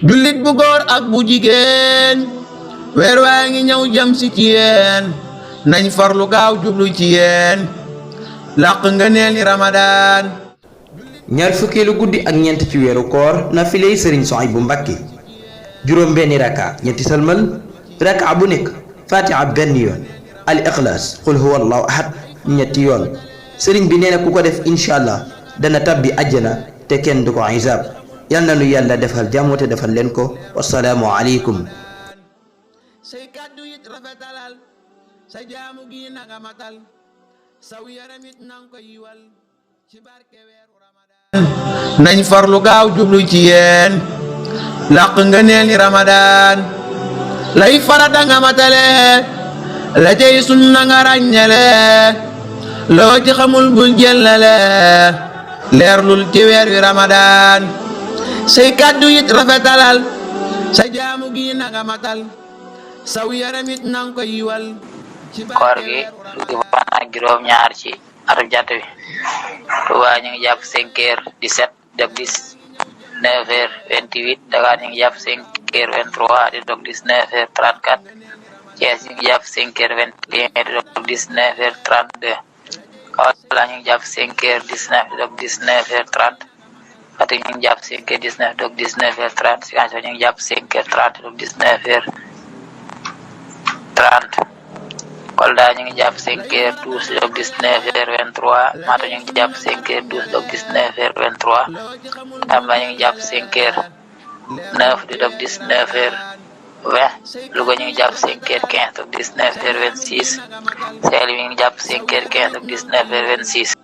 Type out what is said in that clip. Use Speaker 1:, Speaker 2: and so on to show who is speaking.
Speaker 1: jullit bu góor ak bu jigéen weer waa ngi ñëw jëm si ci yéen nañ farlu gaaw jublu ci yéen làq nga neeli Ramadan.
Speaker 2: ñaar fukkeelu guddi ak ñeent ci weeru koor na filey sëriñ Souhaïbou Mbacké juróom benni raka ñetti salmal raka bu nekk fatiha benn yoon al ikhlas qul huwa allahu ahad ñetti yoon sëriñ bi nee na ku ko def inshallah dana tabbi àjjana te kenn du ko xisaab yal na nu yàlla defal jàmm te defal leen ko wassalaamu aleykum.
Speaker 1: say kàddu it rafetalal sa jaamu gi nanga matal saw yaram it nang ko yiwal ci barke weeru Ramadan. nañ farlu gaaw jublu ci yéen làq nga neeli Ramadan lay farata nga matale la cay sunna nga ràññale loo ci xamul bul jëllale leerlul ci weer wi Ramadan say kàddu it rafetalal sa jaamu gi nanga matal saw yaram it nang ko yiwal
Speaker 3: koor gi fukki fan ak juróom ñaar ci atum jant bi Touba ñu ngi jàpp 5h17 dog 19h28 Dakar ñu ngi jàpp 5h23 di dog 19h34 Thiès ñu ngi jàpp 5h21 di dog 19h32 Kaolack ñu ngi jàpp 5h19 di dog 19h30 Fatick ñu ngi jàpp 5h19 dog 19h30 Ziguinchor ñu ngi jàpp 5h30 dog 19h30 Kolda ñu ngi jàpp 5h12 dog 19h23 Matam ñu ngi jàpp 5h12 dog 19h23 Tamba ñu ngi jàpp 5h9 di dog 19h20 Louga ñu ngi jàpp 5h15 dog 19h26 Saint-Louis ñu ngi jàpp 5h15 dog 19h26